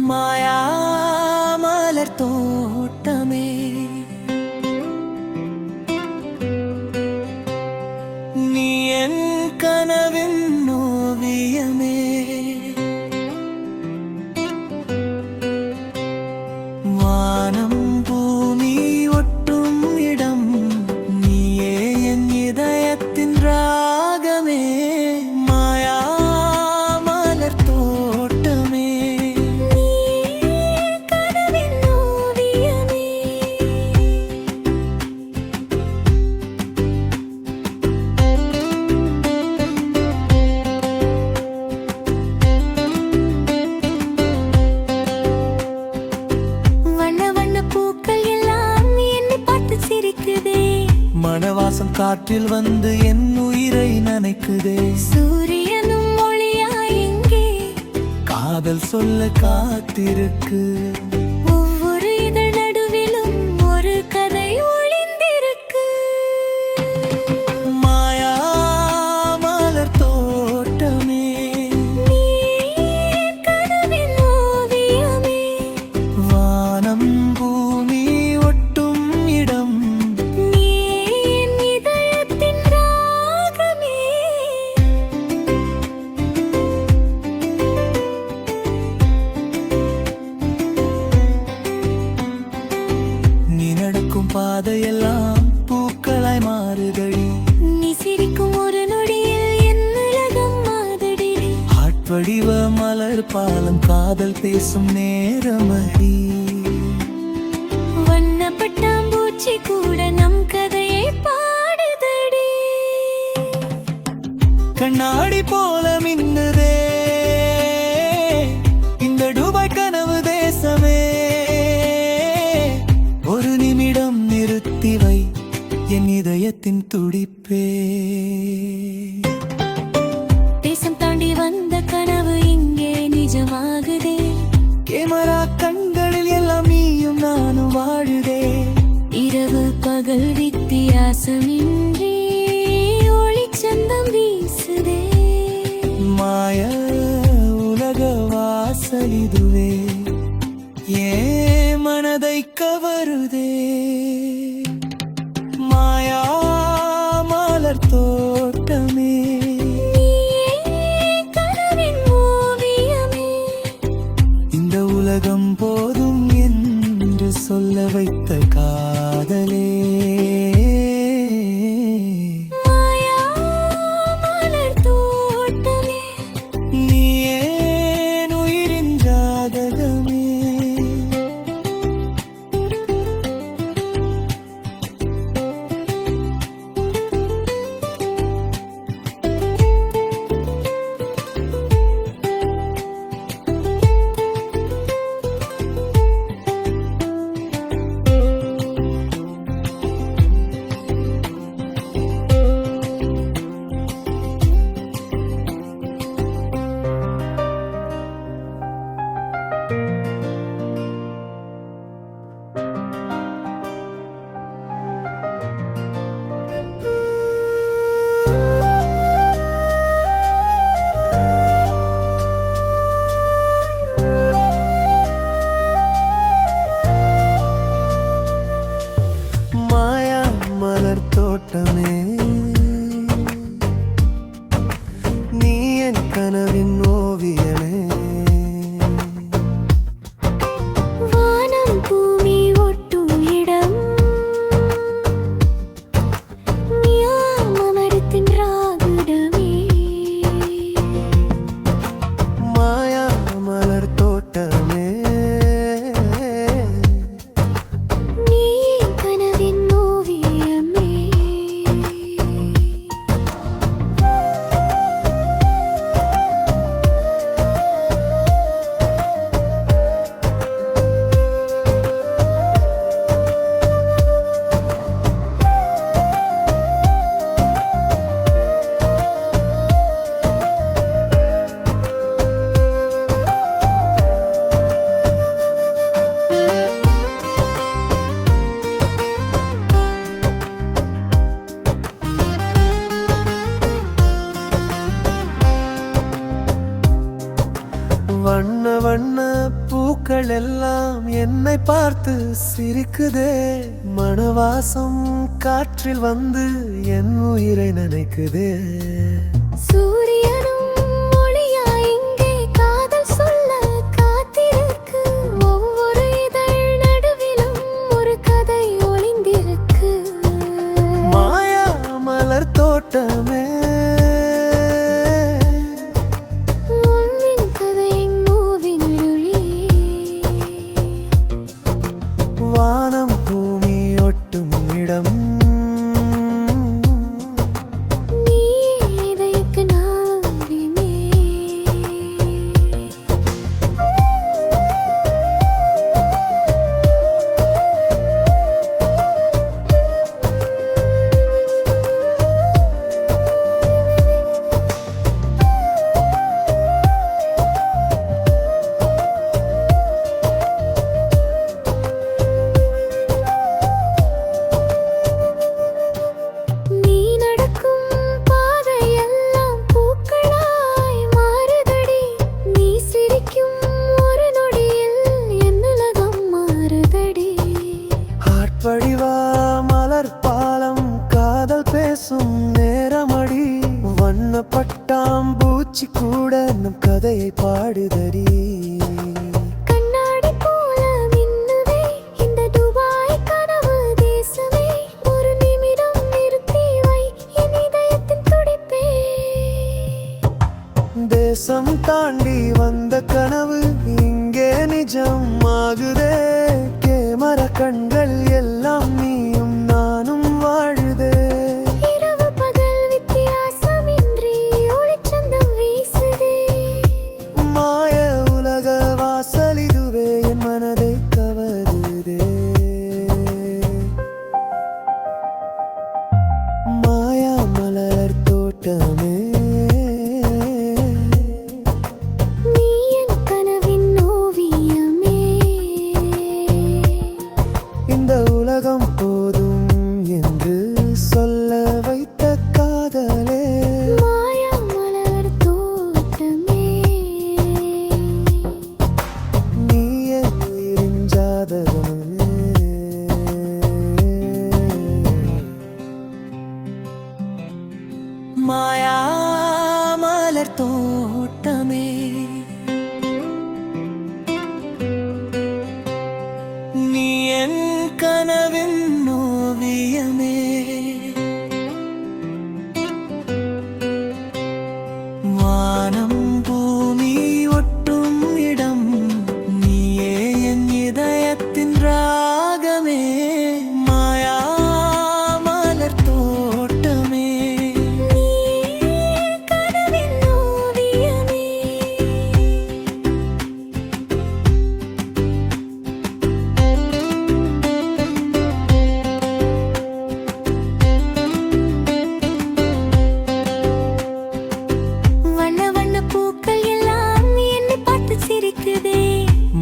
மாயா மலர் தோட்டமே, நீ என் கனவின் ஓவியமே. வானம் பூமி ஒட்டும் இடம், நீயே என் இதயத்தின் ராகமே. மாயா மலர் தோட்டமே, நீ கனவின் ஓவியமே. வண்ண வண்ண பூக்கள் எல்லாம் என்னை பார்த்து சிரிக்குதே. மணவாசம் காற்றில் வந்து என் உயிரை நனைக்குதே. சூரியனும் ஒளியா எங்கே காதல் சொல்ல காத்திருக்கு. ஒவ்வொரு இதழ் நடுவிலும் ஒரு கதை ஒளிந்திருக்கு. மாயா மலர் தோட்டமே, நீ கனவின் ஓவியமே. வானம் பூமி ஒட்டும் இடம், நீ என் இதயத்தின் ராகமே. நீ நடக்கும் பாதையெல்லாம் பூக்களாய் மாறுதடி. நீ சிரிக்கும் ஒரு நொடியில் என் உலகம் மாறுதடி. ஆட்வடிவ மலர் பாலம் காதல் பேசும் நேரமடி. வண்ணப்பட்டாம்பூச்சி கூட நம் கதையை பாடுதடி. கண்ணாடி போல மின்னுதே இந்த துபாய் கனவு தேசமே. ஒரு நிமிடம் நிறுத்தி வை என் இதயத்தின் துடிப்பே. தேசம் தாண்டி வந்த கனவு இங்கே நிஜமாகுதே. கேமரா கண்களில் எல்லாம் நீயும் நானும் வாழுதே. இரவு பகல் வித்தியாசமின்றி ஒளிச்சந்தம் வீசுதே. மாய உலக வாசலிதுவே, ஏன் மனதை கவருதே. மாயா மலர் தோட்டமே, நீயே கனவின் ஓவியமே. இந்த உலகம் போதும் என்று சொல்ல வைத்த காதலே. மாயா மலர் தோட்டமே, நீ ஏன் உயிரின் ஜாதகமே. மாயா மலர் தோட்டமே, நீ என் கனவின் ஓவியமே. வானம் பூமி ஒட்டும் இடம், நீயா மனத்தின் ராகுடமே. மாயா மலர் தோட்டமே, நீ கனவின் ஓவியமே. வண்ண வண்ண பூக்கள் பூக்கள் எல்லாம் என்னை பார்த்து சிரிக்குதே. மணவாசம் காற்றில் வந்து என் உயிரை நினைக்குதே. சூரியனும் ஒளியாய் இங்கே காதல் சொல்ல காத்திருக்கு. ஒவ்வொரு இதழ் நடுவிலும் ஒரு கதை ஒளிந்திருக்கு. மாயா மலர் தோட்டமே, உன்னின் கதை மூவின் ஒளி. வானம் பூமி ஒட்டும் இடம், நீ இதயக்கு நாவினே. நீ நடக்கும் பாதையெல்லாம் பூக்களாய் மாறுதடி. நீ சிரிக்கும் ஒரு நொடியில் என் உலகம் மாறுதடி. ஆட்படிவா மலர் பாலம் காதல் பேசும் நேரமடி. வண்ண பட்டாம்பூச்சி கூட நம் கதையை பாடுதடி. கண்ணாடி போல மின்னுதே இந்த துபாய் கனவு தேசமே. ஒரு நிமிடம் நிறுத்தி வை என் இதயத்தின் துடிப்பே. தேசம் தாண்டி வந்த கனவு இங்கே நிஜம் ஆகுதே. கேமர கண்கள் எல்லாம் நீயும் நானும் வாழுதே. இரவு பகல் வித்தியாசமின்றி ஒளிச்சந்தம் வீசுதே. மாய உலக வாசல் இதுவே என் மனதை கவருதே. மாயா மலர் தோட்டமே, நீ என் கனவின் ஓவியமே. இந்த உலகம் போதும் என்று சொல்ல வைத்த காதலே. மாயா மலர் தோட்டமே. நீ என் உயிரின் ஜாதகமே. மாயா மலர் தோட்டமே, நீ என் கனவின் ஓவியமே. வானம் பூமி ஒட்டும் இடம், நீயே என் இதயத்தின் ராகமே. மாயா மலர் தோட்டமே, நீ கனவின் ஓவியமே. வண்ண வண்ண பூக்கள் எல்லாம் என்னை பார்த்து சிரிக்குதே.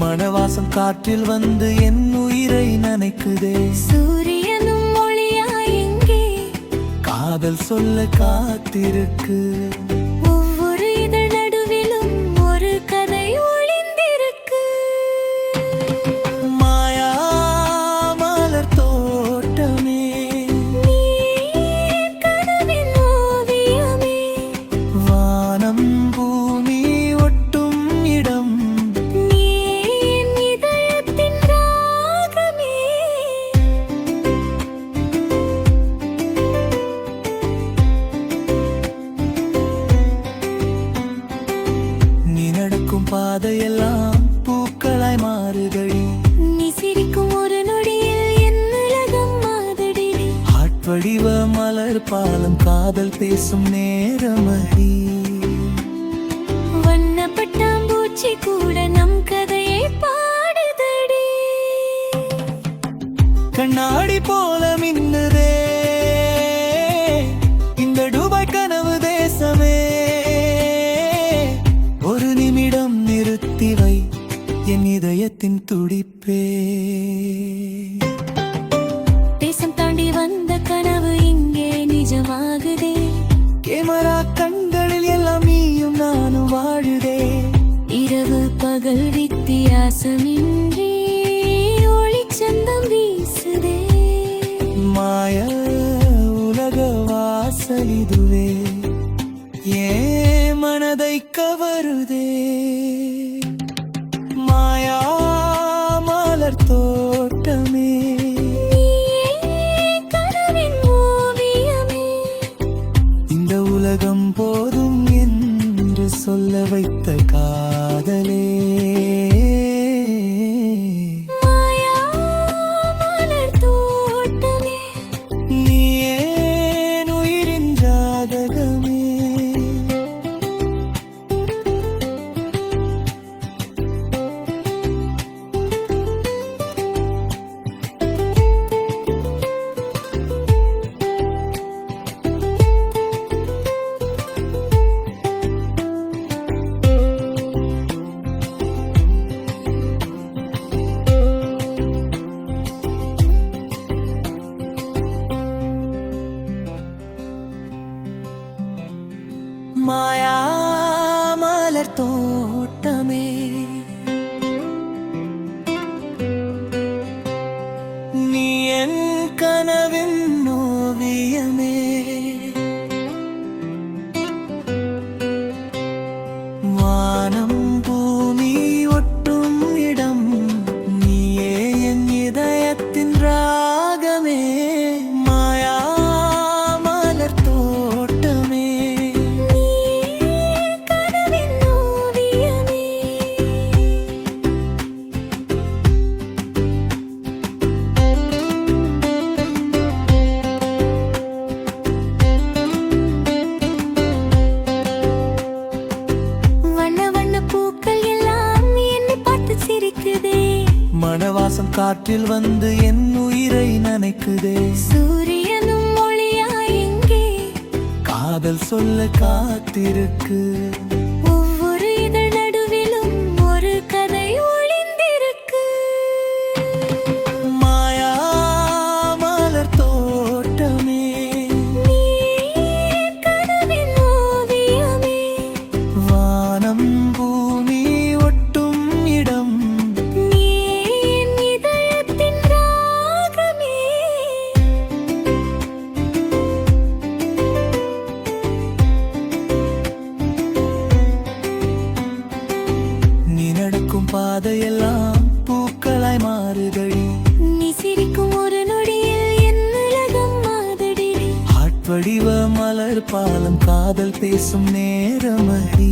மணவாசம் காற்றில் வந்து என் உயிரை நனைக்குதே. சூரியனும் ஒளியாய் இங்கே காதல் சொல்ல காத்திருக்கு. ஒவ்வொரு இதழ் நடுவிலும் ஒரு கதை ஒளிந்திருக்கு. மாயா மலர் தோட்டமே, நீ கனவின் ஓவியமே. வானம் பூமி ஒட்டும் இடம், நீ என் இதயத்தின் ராகமே. நீ நடக்கும் பாதையெல்லாம் பூக்களாய் மாறுதடி. நீ சிரிக்கும் ஒரு நொடியில் என் உலகம் மாறுதடி. ஆட்படிவ மலர் பாலம் காதல் பேசும் நேரமடி. வண்ண பட்டாம்பூச்சி கூட நம் கதையை பாடுதடி. கண்ணாடி போல மின்னுதே இந்த துபாய் கனவு தேசமே. ஒரு நிமிடம் நிறுத்தி வை என் இதயத்தின் துடிப்பே. தேசம் தாண்டி வந்த கனவு இங்கே நிஜமாகுதே. கேமரா கண்களில் எல்லாம் நீயும் நானும் வாழுதே. இரவு பகல் வித்தியாசம் வித்தியாசமின்றி ஒளிச்சந்தம் வீசுதே. மாய உலக வாசலிதுவே ஏன் மனதை கவருதே. மாயா மலர் தோட்டமே கனவின் ஓவியமே, இந்த உலகம் போதும் என்று சொல்ல வைத்த காதலே. மாயா மலர் தோட்டமே, நீ ஏன் உயிரின் ஜாதகமே. மாயா மலர் தோட்டமே, நீ என் கனவின் ஓவியமே. வானம் பூமி ஒட்டும் இடம், நீயே என் இதயத்தின் ராகமே. மாயா மலர் தோட்டமே, கனவின் ஓவியமே. வண்ண வண்ண பூக்கள் எல்லாம் என்னை பார்த்து சிரிக்குதே. மணவாசம் காற்றில் வந்து என் உயிரை நனைக்குதே. சூரியனும் ஒளியா எங்கே, காதல் சொல்ல காத்திருக்கு. ஒவ்வொரு இதழ் நடுவிலும் ஒரு கதை ஒளிந்திருக்கு. மாயா மலர் தோட்டமே, நீ கனவின் ஓவியமே. வானம் பூமி ஒட்டும் இடம், நீ என் இதயத்தின் ராகமே. நீ நடக்கும் பாதையெல்லாம் பூக்களாய் மாறுதடி. நீ சிரிக்கும் ஒரு நொடியில் என் உலகம் மாறுதடி. ஆட்வடிவ மலர் பாலம் காதல் பேசும் நேரமடி.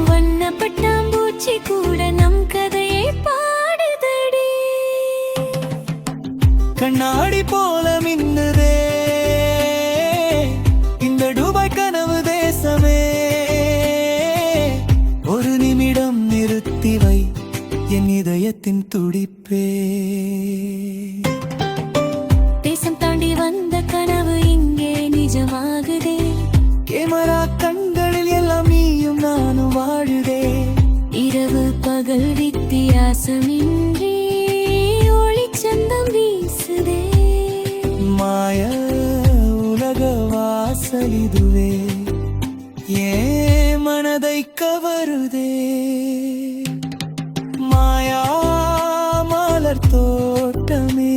வண்ணப்பட்டாம்பூச்சி கூட நம் கதையை பாடுதடி. கண்ணாடி போல மின்னுதே இந்த துபாய் கனவு தேசமே. ஒரு நிமிடம் நிறுத்தி வை என் இதயத்தின் துடிப்பே. தேசம் தாண்டி வந்த கனவு இங்கே நிஜமாகுதே. கேமரா கண்களில் எல்லாம் நீயும் நானும் வாழுதே. இரவு பகல் வித்தியாசமின்றி ஒளிச்சந்தம் வீசுதே. மாய உலக வாசலிதுவே ஏன் மனதை கவருதே. மாயா மலர் தோட்டமே,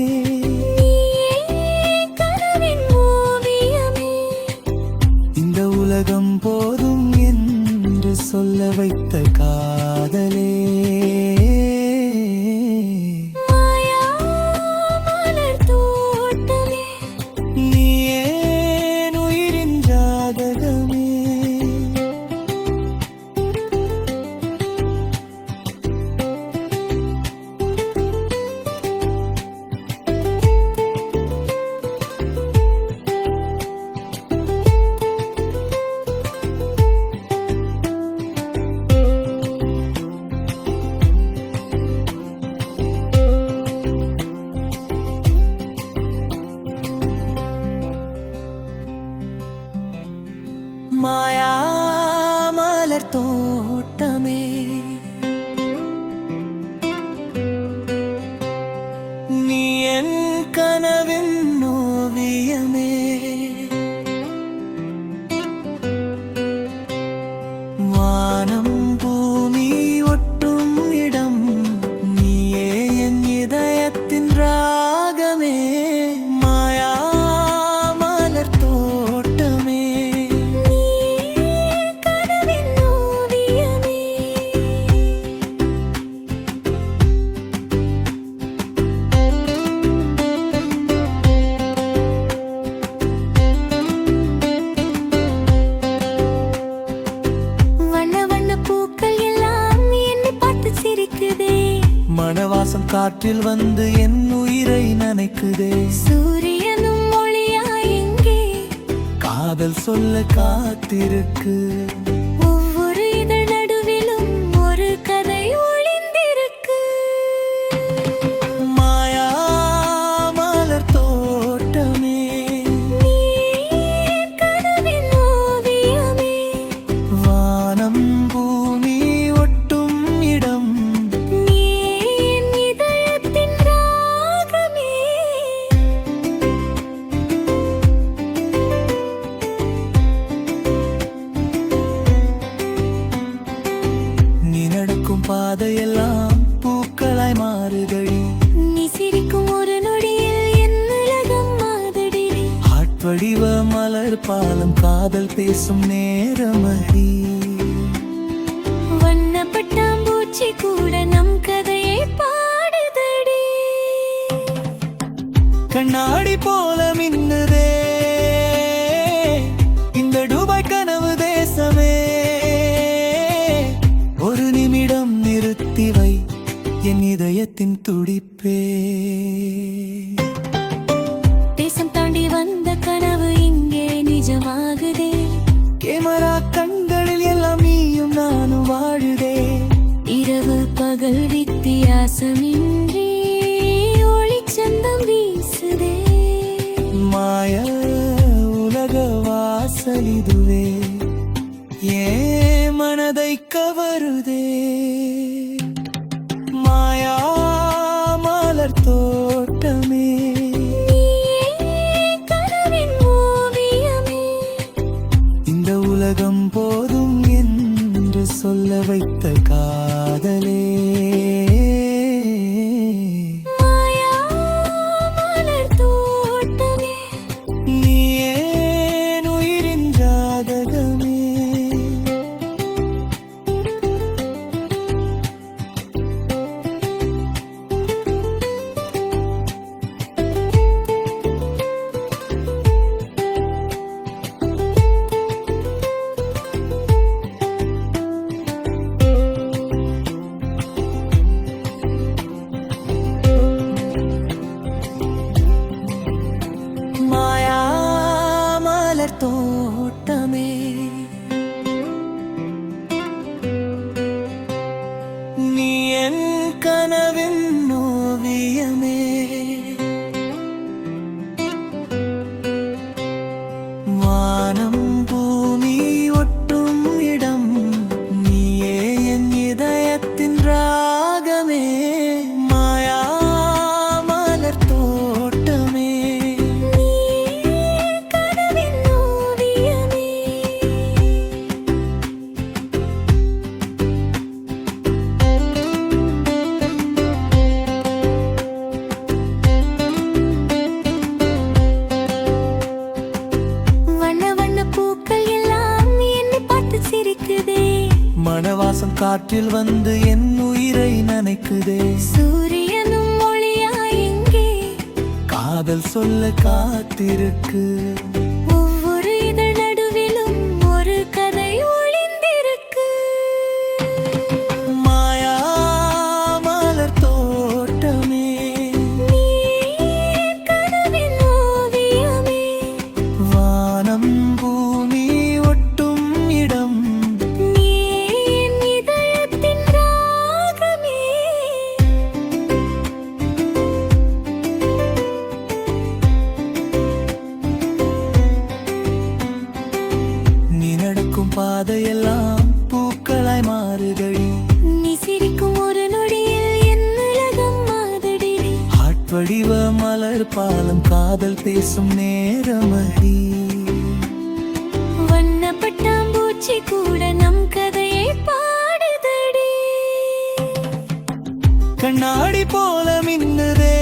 கனவின் ஓவியமே, இந்த உலகம் போதும் என்று சொல்ல வைத்த காதலே. மாயா மலர் தோட்டமே, நீ ஏன் உயிரின் ஜாதகமே. மாயா மலர் தோட்டமே, நீ என் கனவின் ஓவியமே. வானம் பூமி ஒட்டும் காற்றில் வந்து என் உயிரை நனைக்குதே. சூரியனும் ஒளியா எங்கே காதல் சொல்ல காத்திருக்கு. ஒவ்வொரு இதழ் நடுவிலும் ஒரு கதை ஒளிந்திருக்கு. மாயா மலர் தோட்டமே, நீ கனவின் ஓவியமே, வானம் பூமி ஒட்டும் இடம். நீ என் இதயத்தின் ராகமே. நீ நடக்கும் பாதையெல்லாம் பூக்களாய் மாறுதடி. நீ சிரிக்கும் ஒரு நொடியில் என் உலகம் மாறுதடி. ஆட்வடிவ மலர் பாலம் காதல் பேசும் நேரமடி. வண்ணப்பட்டாம்பூச்சி கூட நம் கதையை பாடுதடி. கண்ணாடி போல மின்னுதே இந்த துபாய் கனவு தேசமே. ஒரு நிமிடம் நிறுத்தி வை என் இதயத்தின் துடிப்பே. தேசம் தாண்டி வந்த கனவு இங்கே நிஜமாகுதே. கேமரா கண்களில் எல்லாம் நீயும் நானும் வாழுதே. இரவு பகல் வித்தியாசமின்றி ஒளிச்சந்தம் வீசுதே. மாய உலக வாசலிதுவே ஏன் மனதை கவருதே. மாயா மலர் தோட்டமே, நீயே கனவின் ஓவியமே, இந்த உலகம் போதும் என்று சொல்ல வைத்த காதலே. மாயா மலர் தோட்டமே, நீ ஏன் உயிரின் ஜாதகமே. மாயா மலர் தோட்டமே, நீ என் கனவின் ஓவியமே. வானம் பூமி ஒட்டும் இடம், நீயே என் இதயத்தின் ராகமே. மாயா மலர் தோட்டமே, நீயே கனவின் ஓவியமே. வண்ண வண்ண பூக்கள் எல்லாம் என்னை பார்த்து சிரிக்குதே. மணவாசம் காற்றில் வந்து என் உயிரை நனைக்குதே. சூரியனும் ஒளியா எங்கே காதல் சொல்ல காத்திருக்கு. ஒவ்வொரு இதழ் நடுவிலும் ஒரு கதை ஒளிந்திருக்கு. மாயா மலர் தோட்டமே, நீயே கனவின் ஓவியமே, வானம் பூமி ஒட்டும் இடம். நீயே என் இதயத்தின் ராகமே. நீ நடக்கும் பாதையெல்லாம் பூக்களாய் மாறுதடி. நீ சிரிக்கும் ஒரு நொடியில் என் உலகம் மாறுதடி. ஆட்வடிவ மலர் பாலம் காதல் பேசும் நேரமடி. வண்ணப்பட்டாம்பூச்சி கூட நம் கதையை பாடுதடி. கண்ணாடி போல மின்னுதே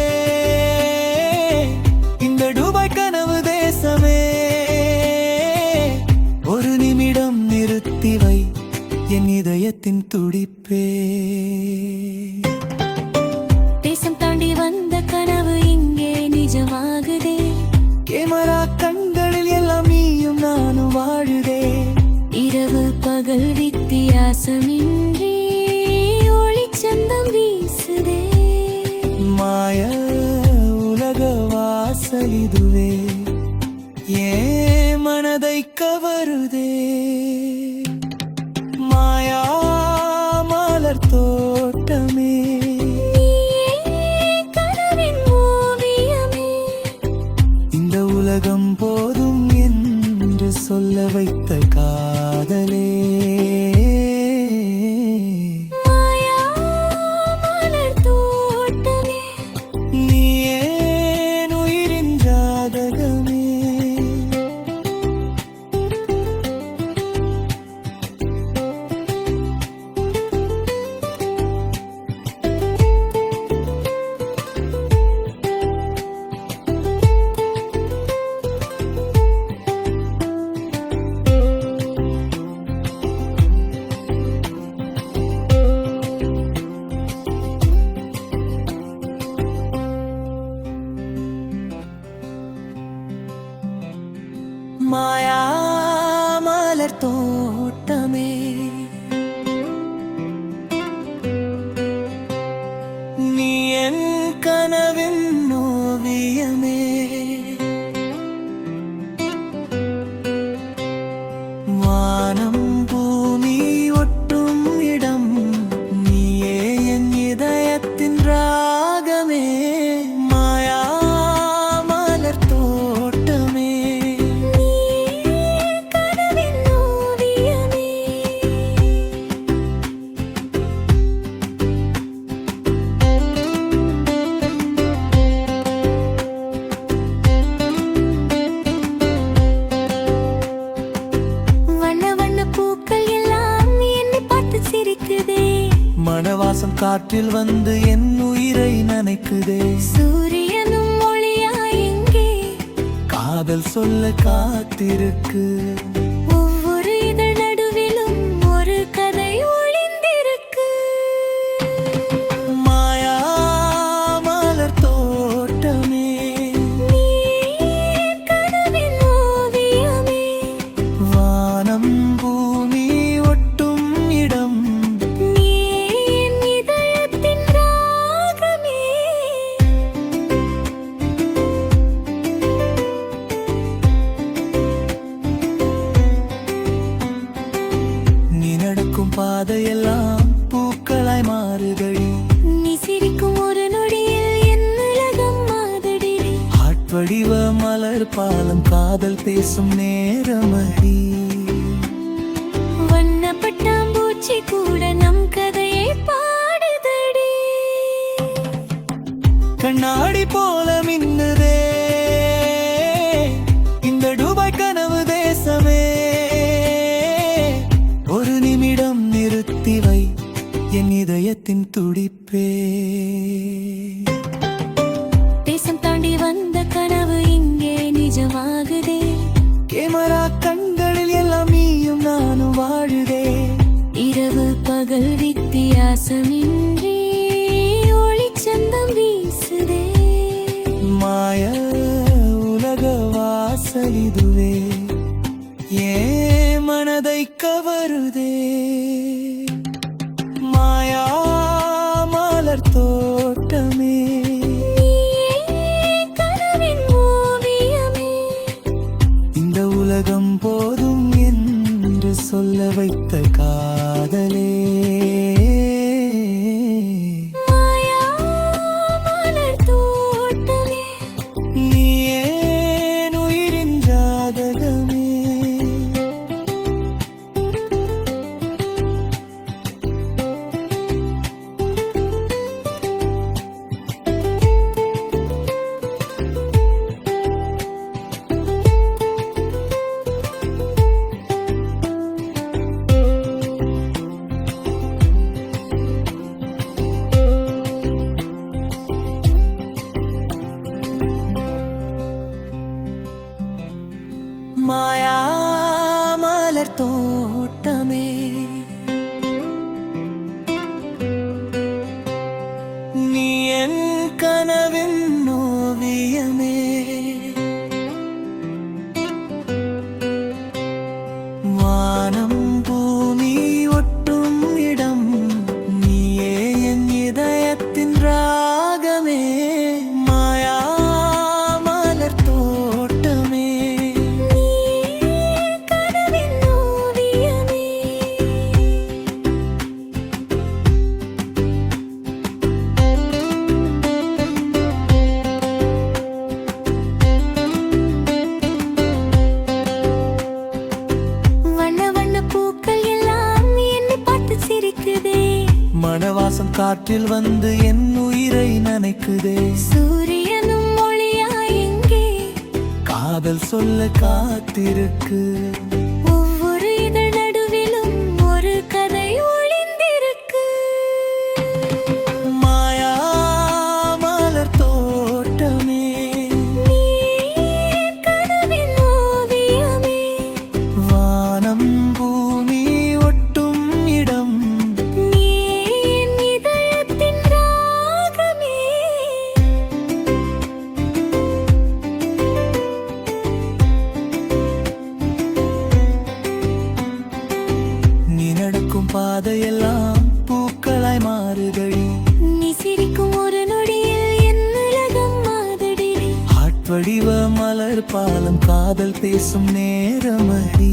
இந்த துபாய் கனவு தேசமே. ஒரு நிமிடம் நிறுத்தி வை என் இதயத்தின் துடிப்பே. தேசம் தாண்டி வந்த கனவு இங்கே நிஜமாகுதே. கேமரா கண்களில் எல்லாம் நீயும் நானும் வாழுதே. இரவு பகல் வித்தியாசமின்றி ஒளிச்சந்தம் வீசுதே. காதலே. மாயா மலர் தோட்டமே, நீ ஏன் உயிரின் ஜாதகமே. மாயா மலர் தோட்டமே, நீ என் கனவின் ஓவியமே. வானம் பூமி ஒட்டும் இடம், நீயே என் இதயத்தின் ராகமே. மாயா மலர் தோட்டமே, கனவின் ஓவியமே. வண்ண வண்ண பூக்கள் எல்லாம் என்னை பார்த்து சிரிக்குதே. மணவாசம் காற்றில் வந்து என் உயிரை நனைக்குதே. சூரியனும் ஒளியா எங்கே, காதல் சொல்ல காத்திருக்கு. ஒவ்வொரு இதழ் நடுவிலும் ஒரு கதை ஒளிந்திருக்கு. மாயா மலர் தோட்டமே, நீ கனவின் ஓவியமே. வானம் பூமி ஒட்டும் இடம், நீ என் இதயத்தின் ராகமே. நீ நடக்கும் பாதையெல்லாம் பூக்களாய் மாறுதடி. நீ சிரிக்கும் ஒரு நொடியில் என் உலகம் மாதடி. ஆட்வடிவ மலர் பாலம் காதல் பேசும் நேரமடி. வண்ணப்பட்டாம்பூச்சி கூட நம் கதையை பாடுதடி. கண்ணாடி போல மின்னுதே இந்த துபாய் கனவு தேசமே. ஒரு நிமிடம் நிறுத்தி வை என் இதயத்தின் துடிப்பே. தேசம் தாண்டி வந்த கனவு இங்கே நிஜமாகுதே. கேமரா கண்களில் எல்லாம் நீயும் நானும் வாழுதே. இரவு பகல் வித்தியாசமின்றி ஒளிச்சந்தம் வீசுதே. மாய உலக வாசலிதுவே, ஏன் மனதை கவருதே. மாயா மலர் தோட்டமே, நீயே கனவின் ஓவியமே. இந்த உலகம் போதும் என்று சொல்ல வைத்த காதலே. மாயா மலர் தோட்டமே, நீ ஏன் உயிரின் ஜாதகமே. காற்றில் வந்து என் உயிரை நனைக்குதே. சூரியனும் ஒளியாய் எங்கே காதல் சொல்ல காத்திருக்கு. ஒவ்வொரு இதழ் நடுவிலும் ஒரு கதை ஒளிந்திருக்கு. மாயா மலர் தோட்டமே, நீ கனவின் ஓவியமே, வானம் பூமி ஒட்டும் இடம். நீ என் இதயத்தின் ராகமே. நீ நடக்கும் பாதையெல்லாம் பூக்களாய் மாறுதடி. நீ சிரிக்கும் ஒரு நொடியில் என் உலகம் மாறுதடி. ஆட்வடிவ மலர் பாலம் காதல் பேசும் நேரமடி.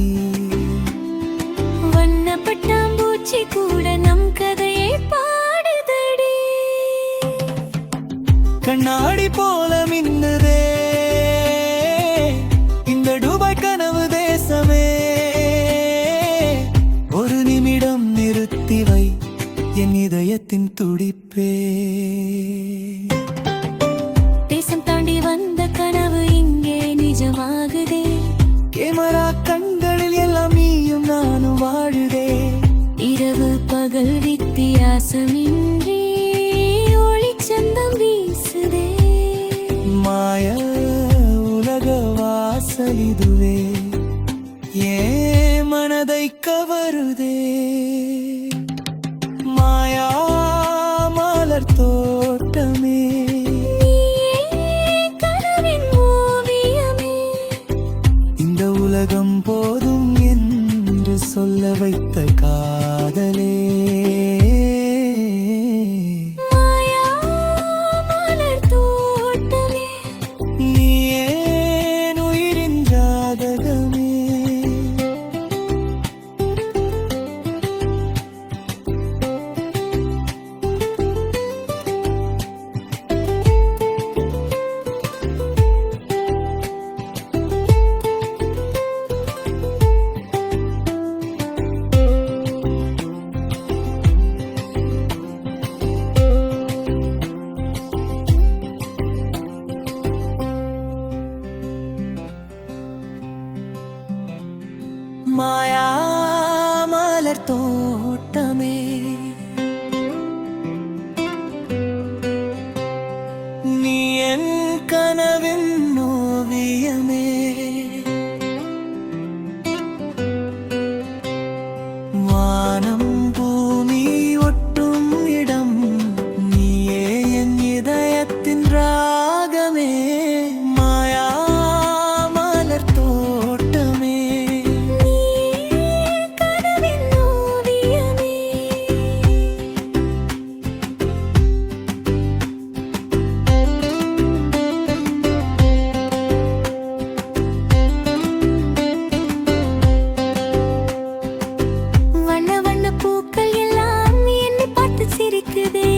வண்ணப்பட்டாம்பூச்சி கூட நம் கதையை பாடுதடி. கண்ணாடி போல மின்னுதே இந்த துபாய் கனவு தேசமே. ஒரு நிமிடம் நிறுத்தி வை என் இதயத்தின் துடிப்பே. தேசம் தாண்டி வந்த கனவு இங்கே நிஜமாகுதே. கேமரா கண்களில் எல்லாம் நீயும் நானும் வாழுதே. இரவு பகல் வித்தியாசமின்றி ஒளிச்சந்தம் வீசுதே. மாய உலக வாசல் இதுவே, ஏன் மனதை கவருதே. மாயா மலர் தோட்டமே, நீயே கனவின் ஓவியமே, இந்த உலகம் போதும் என்று சொல்ல வைத்த காதலே. மாயா மலர் தோட்டமே, நீ ஏன் உயிரின் ஜாதகமே. மாயா மலர் தோட்டமே, நீ என் கனவின் ஓவியமே. வானம் பூமி ஒட்டும் இடம், நீயே என் இதயத்தின் ராகமே. மாயா மலர் தோட்டமே, கனவின் ஓவியமே. வண்ண வண்ண பூக்கள் எல்லாம் என்னை பார்த்து சிரிக்குதே.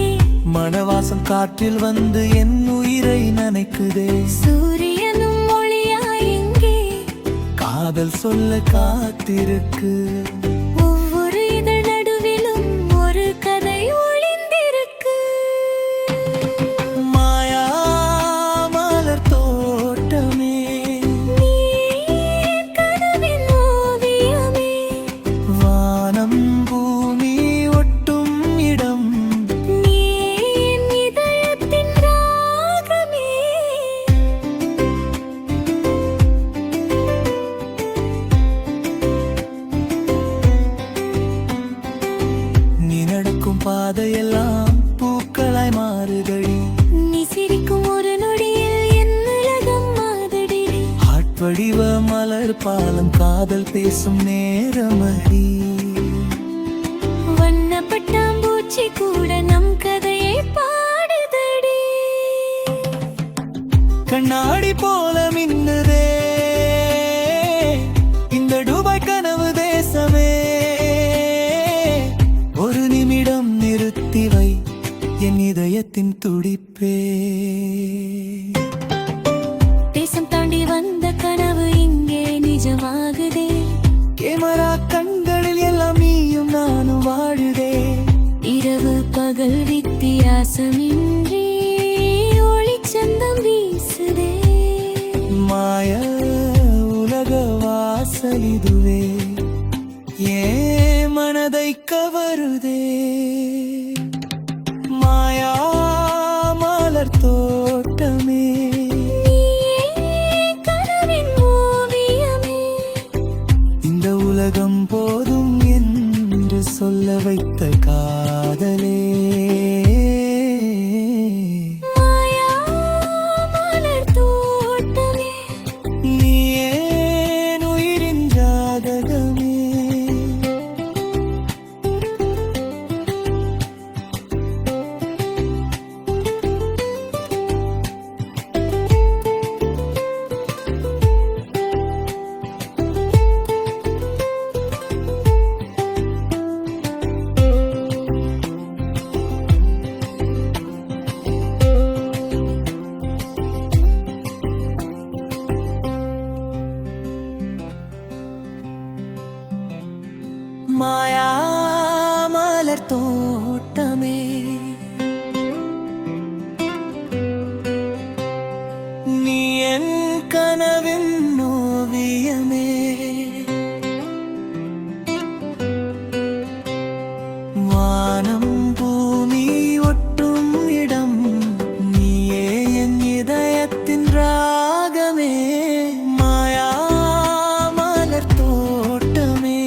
மணவாசம் காற்றில் வந்து என் உயிரை நனைக்குதே. சூரியனும் ஒளியாய் எங்கே காதல் சொல்ல காத்திருக்கு. ஒவ்வொரு இதழ் நடுவிலும் ஒரு கதை ஒளிந்திருக்கு. மாயா மலர் தோட்டமே, நீ கனவின் ஓவியமே, வானம் பூமி ஒட்டும் இடம். நீ என் இதயத்தின் ராகமே. நீ நடக்கும் பாதையெல்லாம் பூக்களாய் மாறுதடி. நீ சிரிக்கும் ஒரு நொடியில் என் உலகம் மாறுதடி. ஆட்வடிவ மலர் பாலம் காதல் பேசும் நேரமடி. வண்ணப்பட்டாம்பூச்சி கூட நம் கதையை பாடுதடி. கண்ணாடி போல மின்னுதே இந்த துபாய் கனவு தேசமே. ஒரு நிமிடம் நிறுத்தி வை என் இதயத்தின் துடிப்பே. தேசம் தாண்டி வந்த கனவு இங்கே நிஜமாகுதே. கேமரா கண்களில் எல்லாம் நீயும் நானும் வாழுதே. இரவு பகல் வித்தியாசமின்றி ஒளிச்சந்தம் வீசுதே. மாய உலக வாசலிதுவே ஏன் மனதை கவருதே. மாயா மலர் தோட்டமே நீயே கனவின் ஓவியமே. இந்த உலகம் போதும் என்று சொல்ல வைத்த காதலே. மாயா மலர் தோட்டமே நீயே உயிரின் ஜாதகமே. மாயா மலர் தோட்டமே நீ என் கனவின் ஓவியமே. வானம் பூமி ஒட்டும் இடம் நீயே என் இதயத்தின் ராகமே. மாயா மலர் தோட்டமே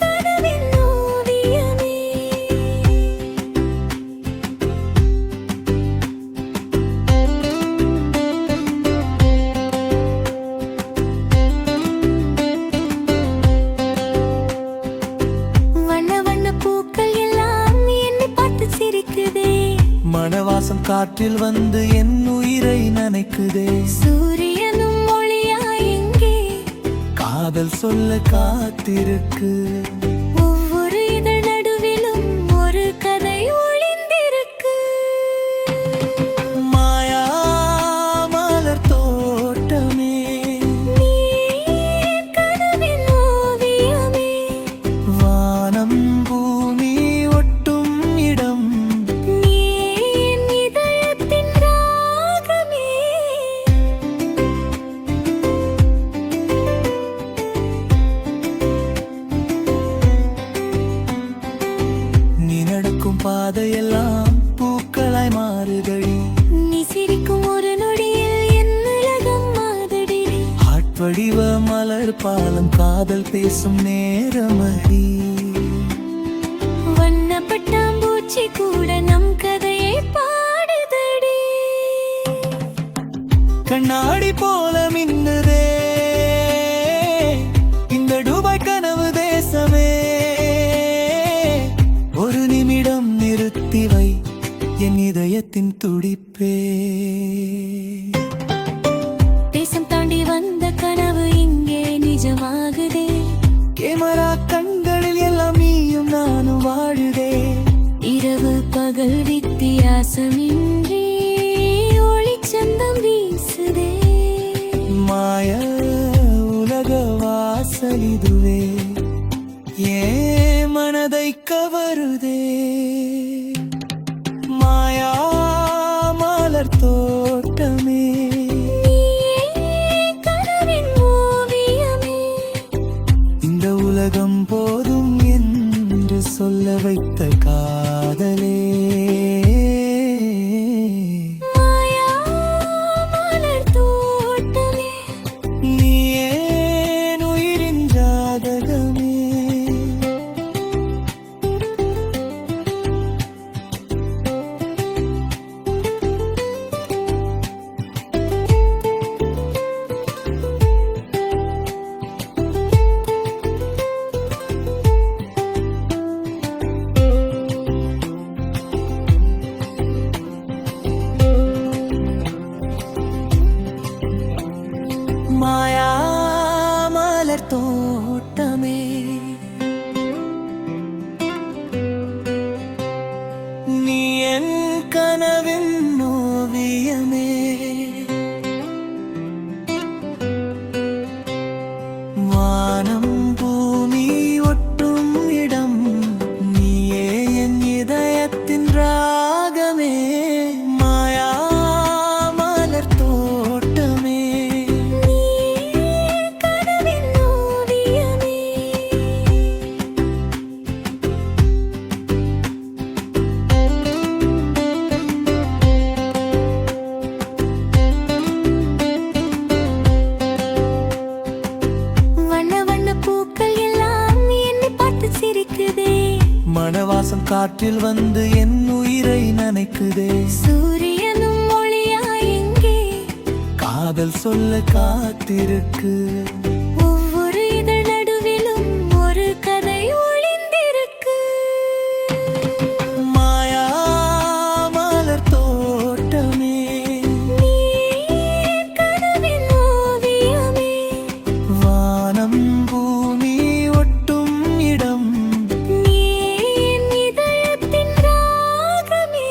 கனவின் ஓவியமே. வண்ண வண்ண பூக்கள் எல்லாம் என்னை பார்த்து சிரிக்குதே. மணவாசம் காற்றில் வந்து என் உயிரை நனைக்குதே. சூரியனும் ஒளியா எங்கே காதல் சொல்ல காத்திருக்கு. ஒவ்வொரு இதழ் நடுவிலும் ஒரு கதை ஒளிந்திருக்கு. மாயா மலர் தோட்டமே நீ கனவின் ஓவியமே. வானம் பூமி ஒட்டும் இடம் நீ என் இதயத்தின் ராகமே. நீ நடக்கும் பாதையெல்லாம் பூக்களாய் மாறுதடி. நீ சிரிக்கும் ஒரு நொடியில் என் உலகம் மாறுதடி. ஆட்வடிவ மலர் பாலம் காதல் பேசும் நேரமடி. வண்ணப்பட்டாம்பூச்சி கூட நம் கதையை பாடுதடி. கண்ணாடி போல மின்னுதே இந்த துபாய் கனவு தேசமே. ஒரு நிமிடம் நிறுத்தி வை என் இதயத்தின் துடிப்பே. தேசம் தாண்டி வந்த கனவு இங்கே நிஜமாகுதே. கேமரா கண்களில் எல்லாம் நீயும் நானும் வாழுதே. இரவு பகல் வித்தியாசமின்றி ஒளிச்சந்தம் வீசுதே. மாய உலக வாசலிதுவே ஏன் மனதை கவருதே. மாயா மலர் தோட்டமே நீயே கனவின் ஓவியமே. இந்த உலகம் போதும் என்று சொல்ல வைத்த காதலே. மாயா மலர் தோட்டமே நீயே உயிரின் ஜாதகமே. காற்றில் வந்து என் உயிரை நனைக்குதே. சூரியனும் ஒளியாய் எங்கே காதல் சொல்ல காத்திருக்கு. ஒவ்வொரு இதழ் நடுவிலும் ஒரு கதை ஒளிந்திருக்கு. மாயா மலர் தோட்டமே, நீ கனவின் ஓவியமே, வானம் பூமி ஒட்டும் இடம். நீ என் இதயத்தின் ராகமே.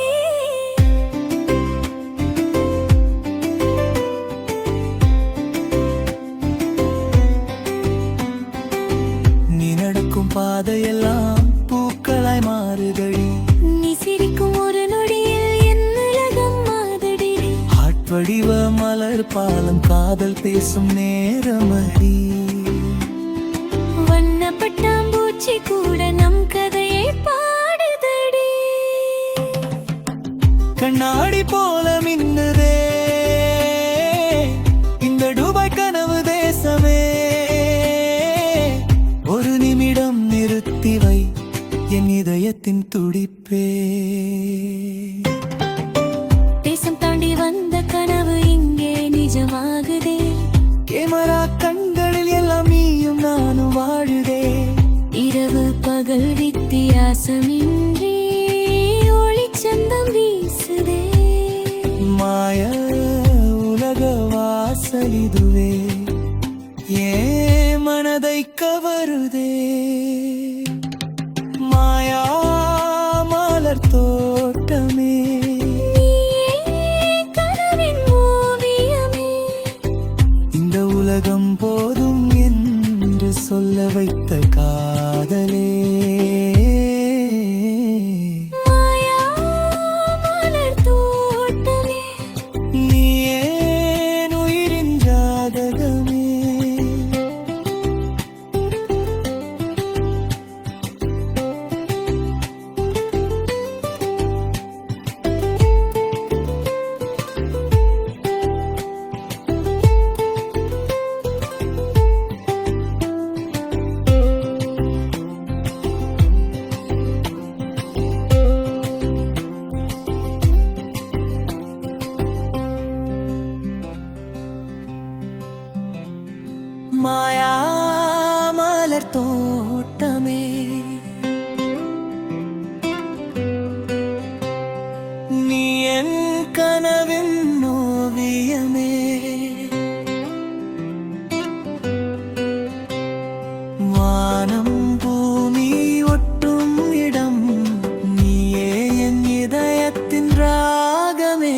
நீ நடக்கும் பாதையெல்லாம் பூக்களாய் மாறுதடி. நீ சிரிக்கும் ஒரு நொடியில் என் உலகம் மாறுதடி. ஆட்வடிவ மலர் பாலம் காதல் பேசும் நேரமடி. வண்ணப்பட்டாம்பூச்சி கூட நம் கதையை பாடுதடி. கண்ணாடி போல மின்னுதே இந்த துபாய் கனவு தேசமே. ஒரு நிமிடம் நிறுத்தி வை என் இதயத்தின் துடிப்பே. தேசம் தாண்டி வந்த கனவு இங்கே நிஜமாகுதே. கேமரா கண்களில் எல்லாம் நீயும் நானும் வாழுதே. இரவு பகல் வித்தியாசமின்றி ஒளிச்சந்தம் வீசுதே. மாய உலக வாசலிதுவே ஏன் மனதை கவருதே. மாயா மலர் தோட்டமே, நீயே கனவின் ஓவியமே, இந்த உலகம் போதும் என்று சொல்ல வைத்த காதலே. மாயா மலர் தோட்டமே, நீ ஏன் உயிரின் ஜாதகமே. மாயா மலர் தோட்டமே, நீ என் கனவின் ஓவியமே. வானம் பூமி ஒட்டும் இடம், நீயே என் இதயத்தின் ராகமே.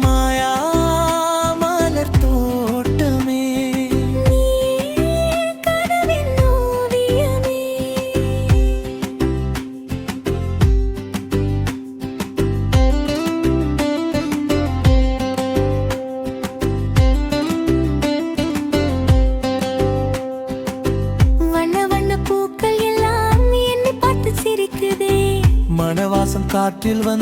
மாயா மலர் தோட்டமே, கனவின் ஓவியமே. வண்ண வண்ண பூக்கள் எல்லாம் என்னை பார்த்து சிரிக்குதே. மணவாசம் காற்றில் வந்து